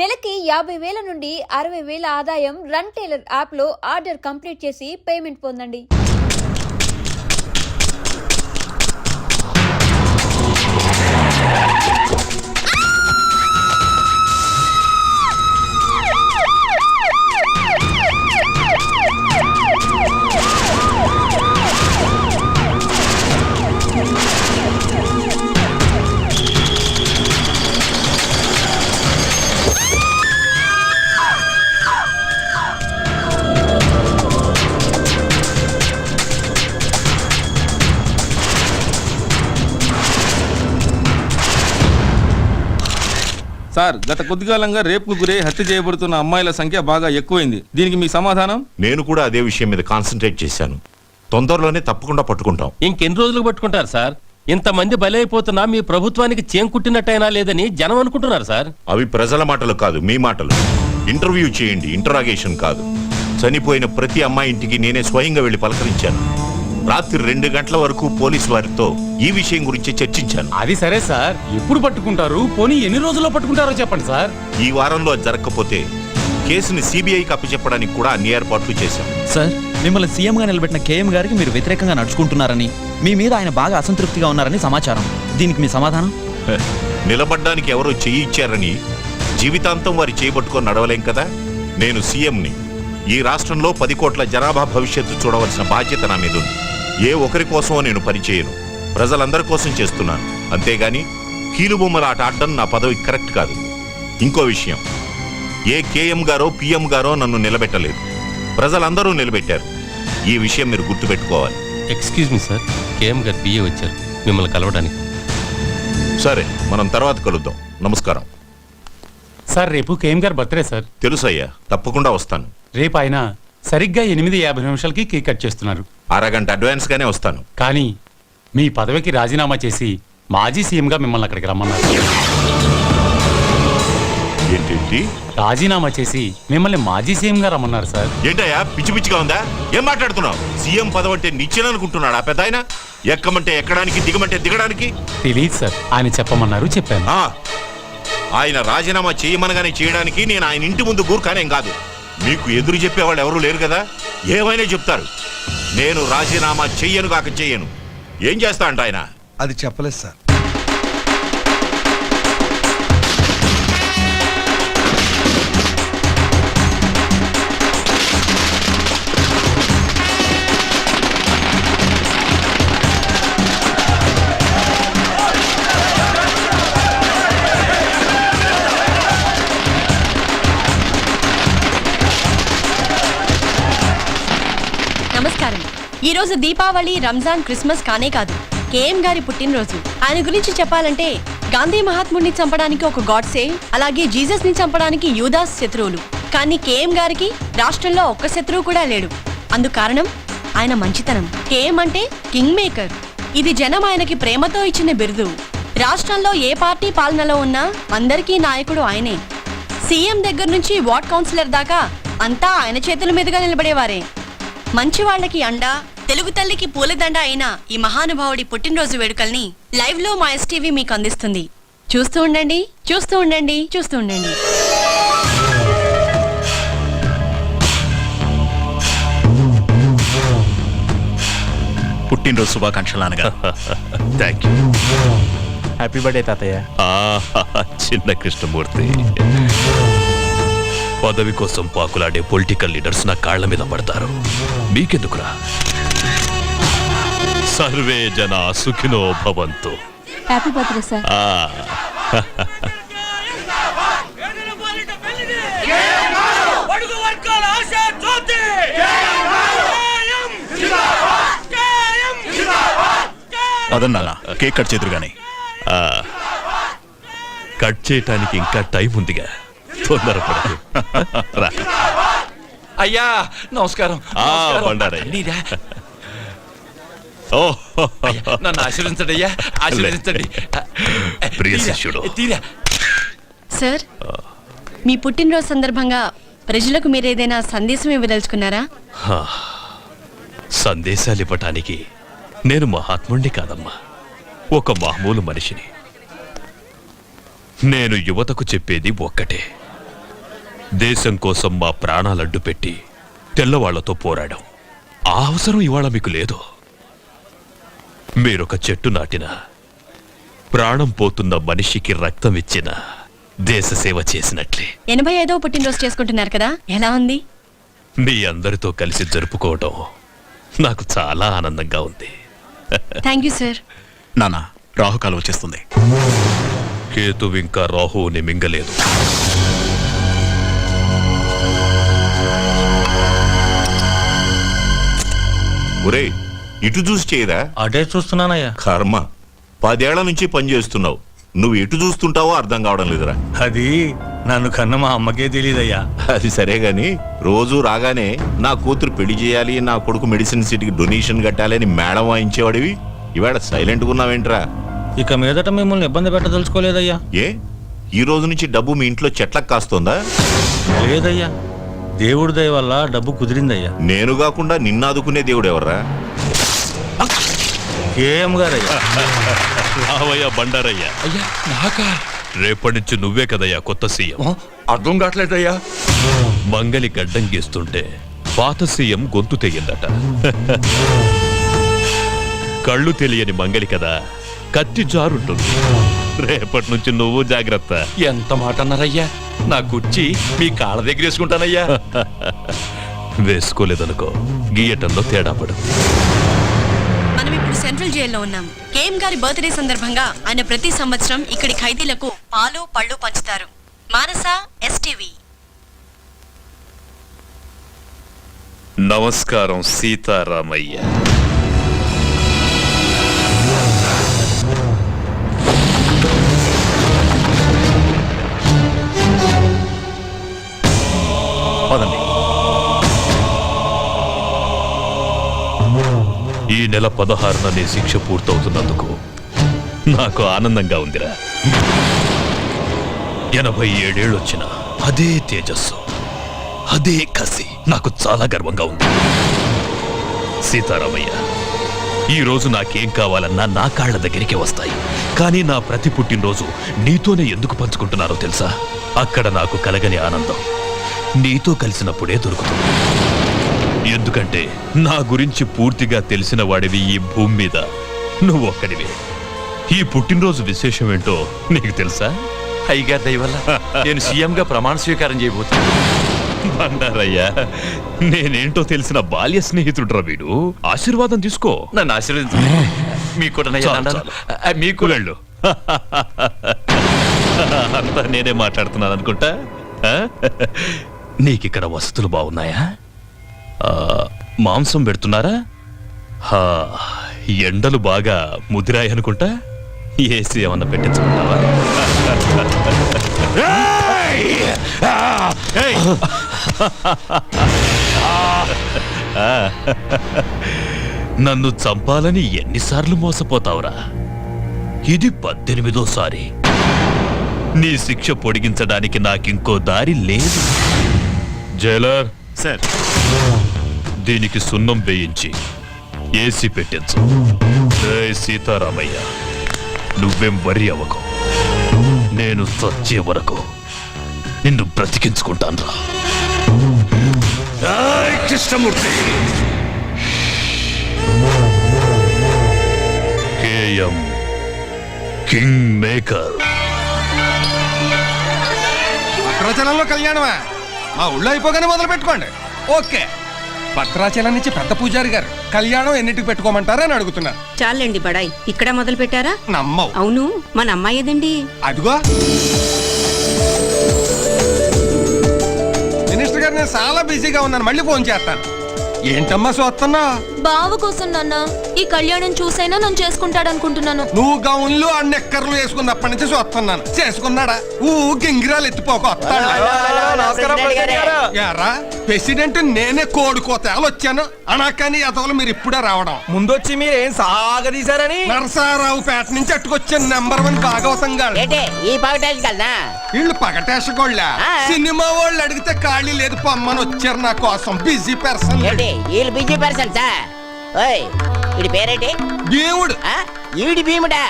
నెలకి 50,000 నుండి 60,000 ఆదాయం రన్ టైలర్ యాప్లో ఆర్డర్ కంప్లీట్ చేసి పేమెంట్ పొందండి. సార్, గత కొద్ది కాలంగా రేపుకు గురై హత్య చేయబడుతున్న అమ్మాయిల సంఖ్య బాగా ఎక్కువైంది. దీనికి మీ సమాధానం? నేను కూడా అదే విషయం మీద కాన్సన్ట్రేట్ చేశాను. తొందరలోనే తప్పకుండా పట్టుకుంటాం. ఇంకెన్ని రోజులు పట్టుకుంటారు సార్? ఇంతమంది బలైపోతున్నా మీ ప్రభుత్వానికి చేంకుట్టినట్టయినా లేదని జనం అనుకుంటున్నారు సార్. అవి ప్రజల మాటలు కాదు, మీ మాటలు. ఇంటర్వ్యూ చేయండి, ఇంటరాగేషన్ కాదు. చనిపోయిన ప్రతి అమ్మాయి ఇంటికి నేనే స్వయంగా వెళ్లి పలకరించాను. రాత్రి 2 గంటల వరకు పోలీసు వారితో ఈ విషయం గురించి చర్చించాను. అది సరే సార్, ఎప్పుడు పట్టుకుంటారు? పోనీ ఎన్ని రోజుల్లో పట్టుకుంటారో చెప్పండి సార్. ఈ వారంలో అది జరగకపోతే కేసుని సిబిఐకి అప్పచెప్పడానికి కూడా అన్ని ఏర్పాట్లు చేశాం. సార్, మిమ్మల్ని సీఎంగా నిలబెట్టిన కేఎం గారికి మీరు వ్యతిరేకంగా నడుచుకుంటున్నారని, మీ మీద ఆయన బాగా అసంతృప్తిగా ఉన్నారని సమాచారం. దీనికి మీ సమాధానం? నిలబడ్డానికి ఎవరో చెయ్యి ఇచ్చారని జీవితాంతం వారి చేయబట్టుకొని నడవలేం కదా. నేను సీఎంని. ఈ రాష్ట్రంలో 10 కోట్ల జనాభా భవిష్యత్తు చూడవలసిన బాధ్యత నా మీద ఉంది. ఏ ఒకరి కోసమో నేను పనిచేయను, ప్రజలందరి కోసం చేస్తున్నాను. అంతేగాని కీలుబొమ్మల ఆట ఆడడం నా పదవి కరెక్ట్ కాదు. ఇంకో విషయం, ఏ కేఎం గారో పిఎం గారో నన్ను నిలబెట్టలేదు, ప్రజలందరూ నిలబెట్టారు. ఈ విషయం మీరు గుర్తుపెట్టుకోవాలి. ఎక్స్క్యూజ్ మీ సార్, కేఎం గారు పిఏ వచ్చారు మిమ్మల్ని కలవడానికి. సరే, మనం తర్వాత కలుద్దాం. నమస్కారం. సార్, రేపు కేఎం గారు బర్త్డే సార్. తెలుసయ్యా, తప్పకుండా వస్తాను. రేపు ఆయన సరిగ్గా 8:50 కేక్ కట్ చేస్తున్నారు. అరగంట అడ్వాన్స్ గానే వస్తాను. కానీ మీ పదవికి రాజీనామా చేసి మాజీ సీఎంగా మిమ్మల్ని అక్కడికి రమ్మన్నారు. ఏంటి? రాజీనామా చేసి మిమ్మల్ని మాజీ సీఎంగా రమ్మన్నారు సార్. ఏంటయ్యా, పిచ్చి పిచ్చిగా ఉందా? ఏం మాట్లాడుతున్నావు? సీఎం పదవి అంటే నిచ్చెననుకుంటున్నాడా పెద్ద ఆయన? ఎక్కమంటే ఎక్కడానికి, దిగమంటే దిగడానికి? తెలియదు సార్, ఆయన చెప్పమన్నారు, చెప్పాను. ఆయన రాజీనామా చేయమనగానే చేయడానికి నేను ఆయన ఇంటి ముందు గూర్ఖానేం కాదు. మీకు ఎదురు చెప్పేవాళ్ళు ఎవరూ లేరు కదా, ఏమైనా చెప్తారు. నేను రాజీనామా చెయ్యను కాక చెయ్యను. ఏం చేస్తా అంట ఆయన? అది చెప్పలేదు సార్. నమస్కారం. ఈ రోజు దీపావళి, రంజాన్, క్రిస్మస్ కానే కాదు, కేఎం గారి పుట్టినరోజు. ఆయన గురించి చెప్పాలంటే గాంధీ మహాత్ముడిని చంపడానికి ఒక గాడ్సే, అలాగే జీసస్ ని చంపడానికి యూదాస్ శత్రువులు. కానీ కేఎం గారికి రాష్ట్రంలో ఒక్క శత్రువు కూడా లేడు. అందుకు కారణం ఆయన మంచితనం. కేఎం అంటే కింగ్ మేకర్. ఇది జనం ఆయనకి ప్రేమతో ఇచ్చిన బిరుదు. రాష్ట్రంలో ఏ పార్టీ పాలనలో ఉన్నా అందరికీ నాయకుడు ఆయనే. సీఎం దగ్గర నుంచి వార్డ్ కౌన్సిలర్ దాకా అంతా ఆయన చేతుల మీదుగా నిలబడేవారే. మంచి వాళ్ళకి అండ, తెలుగు తల్లికి పూలదండ అయిన ఈ మహానుభావుడి పుట్టినరోజు వేడుకల్ని లైవ్ లో మా ఎస్టీవీ మీకు అందిస్తుంది. చూస్తూ ఉండండి, చూస్తూ ఉండండి, చూస్తూ ఉండండి. పుట్టినరోజు శుభాకాంక్షలు నాన్నగారు. Thank you. హ్యాపీ బర్త్డే తాతయ్య. చిన్న కృష్ణమూర్తి, పదవి కోసం పాకులాడే పొలిటికల్ లీడర్స్ నా కాళ్ల మీద పడతారు. మీకెందుకురా? సర్వే జన సుఖినో భవంతు. Happy birthday sir. అదన్నా కేక్ కట్ చేదురు గాని. కట్ చేయటానికి ఇంకా టైం ఉందిగా, తొందరపడదు. అయ్యా నమస్కారం. నన్ను ఆశీర్వదించండి అయ్యా, ఆశీర్వదించండి. ప్రియ శిష్యుడు. సార్, మీ పుట్టినరోజు సందర్భంగా ప్రజలకు మీరు ఏదైనా సందేశం ఇవ్వదలుచుకున్నారా? సందేశాలు ఇవ్వటానికి నేను మహాత్ముణ్ణి కాదమ్మా, ఒక మామూలు మనిషిని. నేను యువతకు చెప్పేది ఒక్కటే, దేశం కోసం మా ప్రాణాలడ్డు పెట్టి తెల్లవాళ్లతో పోరాడాం. ఆ అవసరం ఇవాళ మీకు లేదు. మీరొక చెట్టు నాటిన, ప్రాణం పోతున్న మనిషికి రక్తం ఇచ్చిన, దేశ సేవ చేసినట్లే. 85వ పుట్టినరోజు చేసుకుంటున్నారు కదా, ఎలా ఉంది? మీ అందరితో కలిసి జరుపుకోవడం నాకు చాలా ఆనందంగా ఉంది. Thank you sir. నాన్న, రాహుకాలం వచ్చేస్తుంది. కేతు ఇంకా రాహుని మింగలేదు. ఒరే, ఇటు చూసి చేయరా? అటే చూస్తున్నానయ్యా. కర్మ, 10 ఏళ్ల నుంచి పని చేస్తున్నావు. నువ్వు ఎటు చూస్తుంటావో అర్థం కావడం లేదురా. అది నన్ను కన్న మా అమ్మకే తెలియదయ్యా. అది సరే గాని, రోజు రాగానే నా కూతురు పెళ్లి చేయాలి, నా కొడుకు మెడిసిన్ సీట్కి డొనేషన్ కట్టాలి అని మేడం వాయించేవాడివి. ఇవాళ సైలెంట్గా ఉన్నావేంట్రా? ఇక మీదట మిమ్మల్ని ఇబ్బంది పెట్టదలుచుకోలేదయ్యా. ఏ, ఈ రోజు నుంచి డబ్బు మీ ఇంట్లో చెట్లకు కాస్తుందా? లేదయ్యా, దేవుడి దయ వల్ల డబ్బు కుదిరిందయ్యా. నేను కాకుండా నిన్ను ఆదుకునే దేవుడు ఎవర్రా? కేఎం గారయ్యా. రావయ్యా బండారయ్యా. అయ్యా, నాకా? రేపటి నుంచి నువ్వే కదయ్యా కొత్త సీఎం. అర్థం కావట్లేదయ్యా. మంగలి గడ్డం గీస్తుంటే పాత సీఎం గొంతు తెయ్యిందట. కళ్ళు తెలియని మంగలి కదా, కత్తి జారుంటుంది. రేపటి నుంచి నువ్వు జాగ్రత్త. ఎంత మాట అన్నారయ్యా? నా కుర్చీ మీ కాళ్ళ దగ్గర వేసుకుంటానయ్యా. వేసుకోలేదనుకో, గీయటంలో తేడా పడు. మనం ఇప్పుడు సెంట్రల్ జైల్లో ఉన్నాం. కేఎం గారి బర్త్డే సందర్భంగా ఆయన ప్రతి సంవత్సరం ఇక్కడి ఖైదీలకు పాలు పళ్ళు పంచుతారు. మానస, ఎస్టీవీ. నమస్కారం సీతారామయ్య. పదండి. ఈ నెల 16న నీ శిక్ష పూర్తవుతున్నందుకు నాకు ఆనందంగా ఉందిరా. 87 ఏళ్ళొచ్చిన అదే తేజస్సు, అదే కసి నాకు చాలా గర్వంగా ఉంది. సీతారామయ్య, ఈ రోజు నాకేం కావాలన్నా నా కాళ్ల దగ్గరికి వస్తాయి. కానీ నా ప్రతి పుట్టినరోజు నీతోనే ఎందుకు పంచుకుంటున్నారో తెలుసా? అక్కడ నాకు కలగని ఆనందం నీతో కలిసినప్పుడే దొరుకుతుంది. ఎందుకంటే నా గురించి పూర్తిగా తెలిసిన వాడివి ఈ భూమి మీద నువ్వు ఒక్కడివే. ఈ పుట్టినరోజు విశేషం ఏంటో నీకు తెలుసా? అయ్యగారి దయ వల్ల నేను సీఎంగా ప్రమాణ స్వీకారం చేయబోతున్నా. బండారయ్యా, నేనేంటో తెలిసిన బాల్య స్నేహితుడురా వీడు. ఆశీర్వాదం తీసుకో. నన్ను ఆశీర్వదించండి. మీకు కూడా నయ్యా చాలు, దండాలు. చాలు. మీకు వెళ్ళు. అంతా నేనే మాట్లాడుతున్నాను అనుకుంటా. ఆ? నీకిక్కడ వసతులు బాగున్నాయా? మాంసం పెడుతున్నారా? ఎండలు బాగా ముదిరాయి అనుకుంటా. ఏసీ ఏమన్నా పెట్టించుకుంటావా? నన్ను చంపాలని ఎన్నిసార్లు మోసపోతావురా? ఇది 18వ నీ శిక్ష పొడిగించడానికి నాకింకో దారి లేదు. జైలర్ సార్, దీనికి సున్నం వేయించి ఏసీ పెట్టించు. జై సీతారామయ్య, నువ్వేం వరి అవ్వకు. నేను చచ్చే వరకు నిన్ను బ్రతికించుకుంటాను రా. కృష్ణమూర్తి. KM king maker. భద్రాచలంలో కళ్యాణమా? మా ఊళ్ళో అయిపోగానే మొదలు పెట్టుకోండి. ఓకే. భద్రాచలం నుంచి పెద్ద పూజారి గారు కళ్యాణం ఎన్నిటికి పెట్టుకోమంటారా అని అడుగుతున్నారు. చాలండి బడాయి, ఇక్కడ మొదలు పెట్టారా? నమ్మవు. అవును, మన అమ్మాయి ఏదండి? అదిగో మినిస్టర్ గారు, నేను చాలా బిజీగా ఉన్నాను, మళ్ళీ ఫోన్ చేస్తాను. ఏంటమ్మా చూస్తున్నా? బావ కోసం నాన్న, ఈ కళ్యాణం చూసైనా నన్ను చేసుకుంటాడనుకుంటున్నాను. నువ్వు గౌన్లు ఆ నెక్కర్లు వేసుకున్నప్పటి నుంచి చూస్తున్నాను. చేసుకున్నాడా? గింగిరాలు ఎత్తిపోక యారా ప్రెసిడెంట్ నేనే కోడుకోతేలు వచ్చాను అనకాని అతలు మీరు ఇప్పుడే రావడం. ముందొచ్చి మీరేం సాగదీశారని నరసారావు పేట నుంచి అట్టుకొచ్చాను. నెంబర్ 1 భాగవతం గారు. వీళ్ళు పగటేసగోళ్ళ సినిమా వాళ్ళు అడిగితే ఖాళీ లేదు పొమ్మని వచ్చారు నా కోసం. Busy person. Busy person sir. పేరేంటి? దేవుడు. ఈడి భీముడా?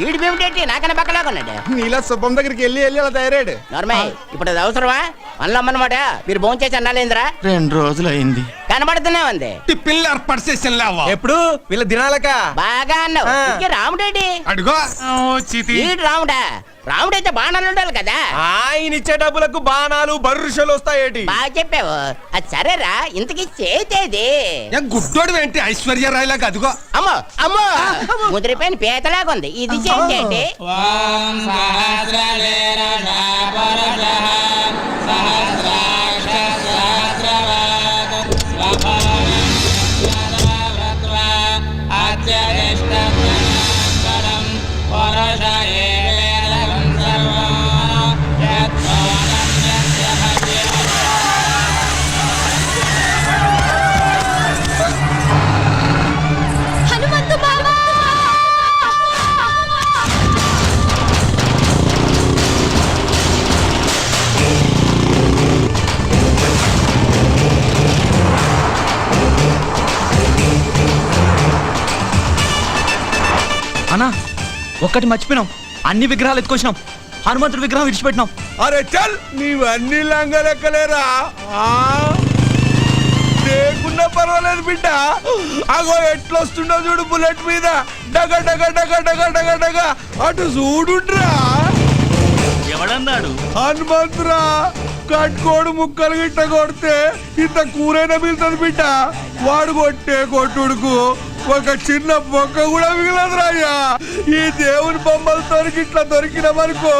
ఈడి భీముడేంటి నాకన్నా పక్కలాగా ఉన్నాడు. నీలా శుభం దగ్గరికి వెళ్ళి అలా తయారాడు. నార్మల్, ఇప్పుడు అది అవసరమా? అన్నమాట మీరు భోంచేసి అన్నాలేంద్రా 2 రోజులు అయింది. కనబడుతూనే ఉంది. టిఫిన్లు ఏర్పాటు చేసిన లేవా? ఎప్పుడు వీళ్ళ దినాలక బాగా అన్నావు. ఇంకే రాముడేటి? అడుగో ఈడు రాముడా? రాముడైతే బాణాలు ఉండాలి కదా. ఆయన ఇచ్చే డబ్బులకు బాణాలు బర్రుషలు వస్తాయేటి? బాగా చెప్పావు. అది సరేరా, ఇంతకీ చేతేది? గుడ్డోడు ఏంటి ఐశ్వర్యరాయలాగా? అదిగో అమ్మో అమ్మో, ముదిరిపోయిన పీతలాగా ఉంది. ఇది చేతేంటి? హనుమంతు బావా! అన్నా ఒక్కటి మర్చిపోయినాం, అన్ని విగ్రహాలు ఎత్తుకొచ్చినాం, హనుమంతుడి విగ్రహం విడిచిపెట్టినాం. అరే చల్, నీవన్నీ లంగలెక్కలేరా? లేకున్నా పర్వాలేదు బిడ్డ. అగో ఎట్లొస్తుండో చూడు బుల్లెట్ మీద, డగ డగ డగ డగ డగ డగ. అటు చూడుండ్రా. ఎవడన్నాడు? హనుమంతురా, కట్టుకోడు ముక్కలు గిట్ట కొడితే ఇంత కూరైనా మిగులుతుంది బిడ్డ. వాడు కొట్టే కొట్టుడుకు ఒక చిన్న మొక్క కూడా మిగలదురా అయ్యా. ఈ దేవుని బొమ్మలతో ఇట్లా దొరికినామనుకో,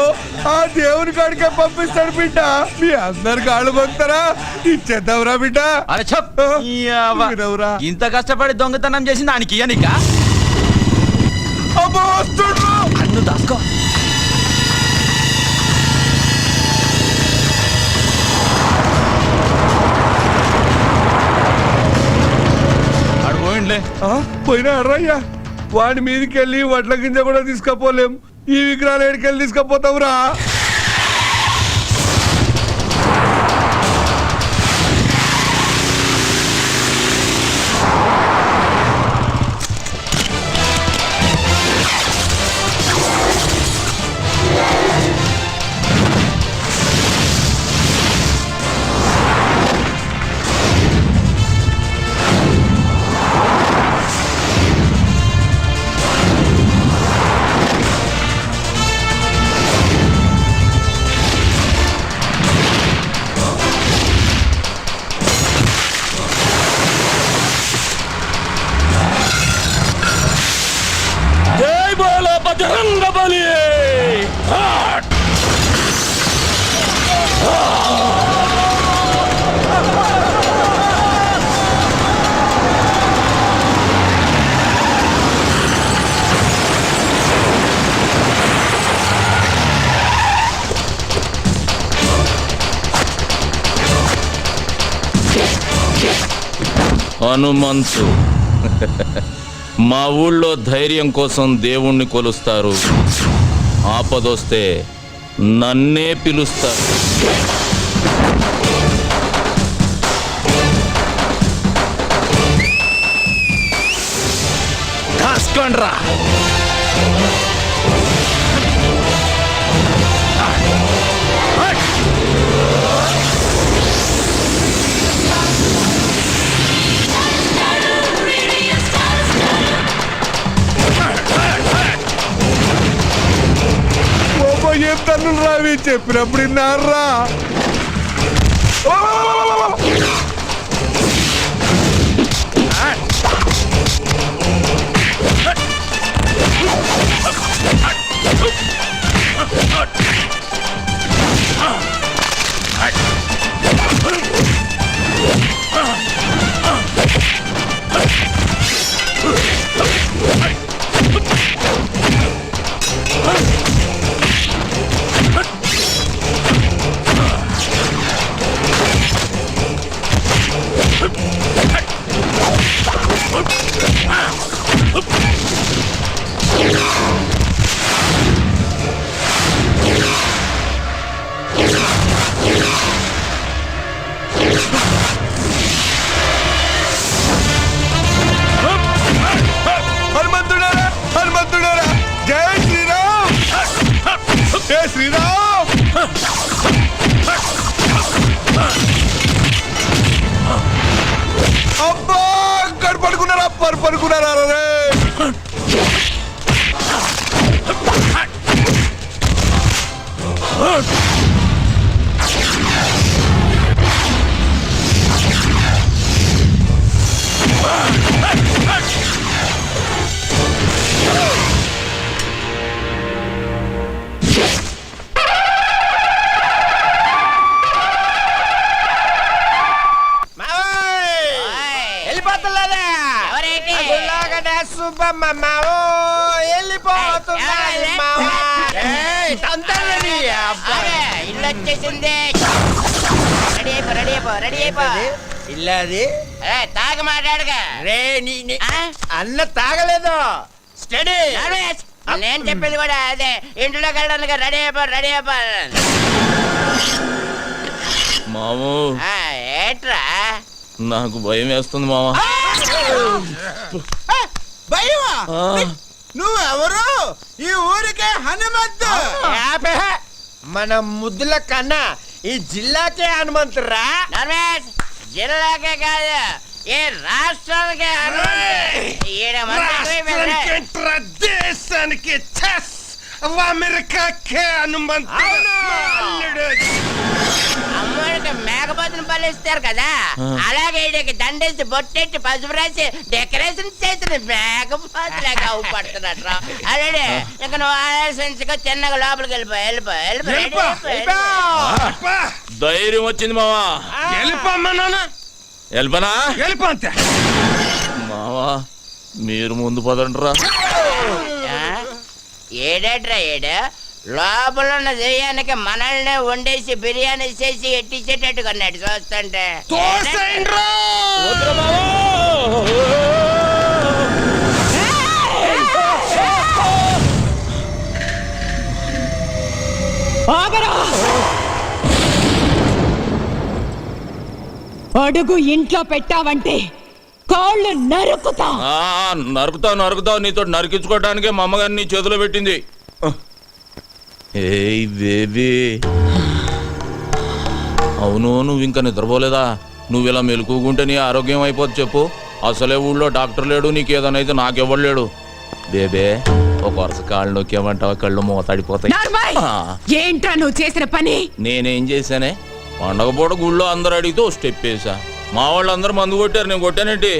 ఆ దేవుని కాడికే పంపిస్తాడు బిడ్డ. మీ అందరు కాళ్ళు పొందుతారా? ఇచ్చేద్దాంరా బిడ్డ. అరే చెప్, ఇంత కష్టపడి దొంగతనం చేసింది దానికి ఇయ్యనిక? అబ్బో వస్తుండ్రు. అన్ను దాసుకో. పోయినా అర్రయ్యా, వాడి మీదకి వెళ్ళి వడ్ల గింజ కూడా తీసుకపోలేం. ఈ విగ్రహాలు ఎడికెళ్ళి తీసుకపోతావురా? హనుమంతు, మా ఊళ్ళో ధైర్యం కోసం దేవుణ్ణి కొలుస్తారు, ఆపదొస్తే నన్నే పిలుస్తారు. కాస్కొండ్రా. ఏం తన్నులు రావి చెప్పినప్పుడు విన్నారా? మావో వెళ్ళిపోతున్నాయి మావా. ఏయ్, తొందరగా నీ అబ్బాయి. ఇల్లు వచ్చేసింది. రెడీ అయిపో ఇల్లాది తాగి మాట్లాడగా రే అన్న తాగలేదు. స్టడీ. నేను చెప్పేది కూడా అదే. ఇంట్లోకి వెళ్ళడానికి రెడీ అయిపో మాము ఏట్రా నాకు భయం వేస్తుంది మావా. భయమా? నువ్వెవరు? ఈ ఊరికే హనుమంతు. మన ముద్దుల కన్నా ఈ జిల్లాకే హనుమంతురా. జిల్లాకే కాదు ఏ రాష్ట్రానికే దేశానికి అమెరికాకే హనుమంతు. అమ్మడికి మేకపోతుని పలిస్తారు కదా, అలాగే ఈడికి దండేసి బొట్టెట్టి పసుపు రాసి డెకరేషన్ చేసిన మేకపోతులాగా అవుపడుతున్నట్టు. అలాగే ఇక నువ్వు ఆలోచించుకో, చిన్నగా లోపలికి వెళ్ళిపో. ధైర్యం వచ్చింది మావా. వెళ్ళిపోమ్మా నాన్న. వెళ్ళిపోనా? వెళ్ళిపో అంతే. మావా మీరు ముందు పదండ్రా. ఏడేట్రా ఏడు లోపల ఉన్న దెయ్యానికి మనల్ని వండేసి బిర్యానీ చేసి ఎట్టించేటట్టు కొన్నాడు చూస్తుంటే. అడుగు ఇంట్లో పెట్టావంటే కాళ్ళు నరుకుతా. నరుకుతావు నీతో నరికించుకోవడానికే మా అమ్మగారిని నీ చేతిలో పెట్టింది. ఏయ్ బేబీ, అవును నువ్వు ఇంకా నిద్రపోలేదా? నువ్వు ఇలా మెలుకుంటే నీ ఆరోగ్యం అయిపోద్ది చెప్పు. అసలే ఊళ్ళో డాక్టర్ లేడు, నీకేదైనా అయితే నాకెవ్వలేడు. బేబే ఒక వరుస కాళ్ళు నొక్కేమంటావా? కళ్ళు మూతాడిపోతాయి. ఏంట్రా నువ్వు చేసిన పని? నేనేం చేశానే? పండగ పూట గుళ్ళో అందరు అడిగితే స్టెప్ వేసా. మా వాళ్ళు అందరూ మందు కొట్టారు, నేను కొట్టానేంటి?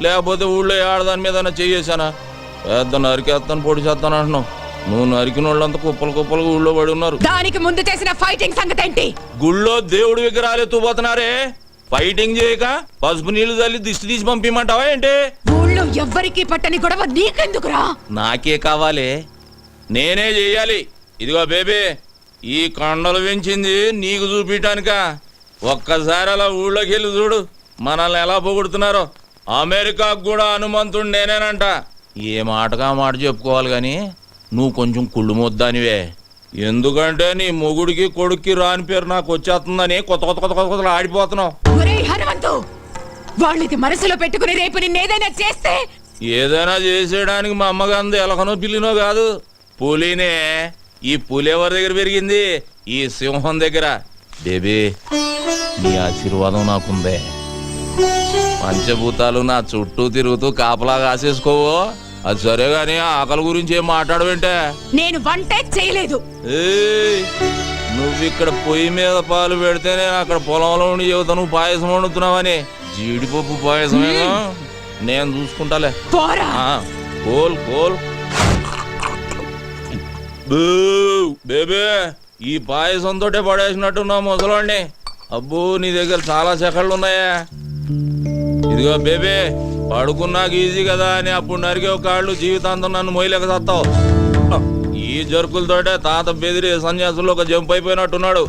లేకపోతే ఊళ్ళో ఆడదాని మీద చేసానా? పెద్ద నరికేస్తాను పొడి చేస్తాను అంటున్నావు. నువ్వు నరికిన వాళ్ళంతా కుప్పలు ఊళ్ళో పడి ఉన్నారు. దానికి ముందు చేసిన ఫైటింగ్ సంగతి ఏంటి? గుళ్ళో దేవుడి విగ్రహాలు ఎత్తుపోతున్నారే, ఫైటింగ్ చేయక పసుపు నీళ్లు చల్లి దిష్టి తీసి పంపిమంటావా ఏంటి? ఊళ్ళో ఎవ్వరికి పట్టని గొడవ నీకెందుకురా? నాకే కావాలి, నేనే చెయ్యాలి. ఇదిగో బేబీ, ఈ కొండలు పెంచింది నీకు చూపించటానిక. ఒక్కసారి అలా ఊళ్ళోకి వెళ్ళి చూడు, మనల్ని ఎలా పొగుడుతున్నారో. అమెరికాకు కూడా హనుమంతుడు నేనేనంట. ఏ మాటగా మాట చెప్పుకోవాలి గాని నువ్వు కొంచెం కుళ్ళు మొద్దానివే. ఎందుకంటే నీ మొగుడికి కొడుక్కి రాని పేరు నాకు వచ్చేస్తుందని కొత్త ఆడిపోతున్నావు. హనుమంతు, వాళ్ళది మనసులో పెట్టుకుని రేపు నిన్నేదైనా చేస్తే? ఏదైనా చేసేయడానికి మా అమ్మగాంది ఎలకనో పిల్లినో కాదు, పులినే. ఈ పులి ఎవరి దగ్గర పెరిగింది? ఈ సింహం దగ్గర. బేబీ నీ ఆశీర్వాదం నాకుందే. పంచభూతాలు నా చుట్టూ తిరుగుతూ కాపలా కాసేసుకోవో. అది సరే గాని ఆకలి గురించి ఏం మాట్లాడవేంటే? నేను వంటే చేయలేదు. నువ్వు ఇక్కడ పొయ్యి మీద పాలు పెడితే నేను అక్కడ పొలంలో ఉండి చెబుతా నువ్వు పాయసం వండుతున్నావని. జీడిపప్పు పాయసమేగా, నేను చూసుకుంటాలే. Coal coal. బేబే ఈ పాయసంతో పడేసినట్టున్నావు ముసలాన్ని. అబ్బో నీ దగ్గర చాలా సెకళ్ళు ఉన్నాయా? ఇదిగో బేబే, పడుకున్నాక ఈజీ కదా అని అప్పుడు నరికే కాళ్ళు జీవితాంతం నన్ను మొయ్యలేక సత్తావు. ఈ జరుకులతోటే తాత బెదిరి సన్యాసుల్లో ఒక జంప్ అయిపోయినట్టున్నాడు.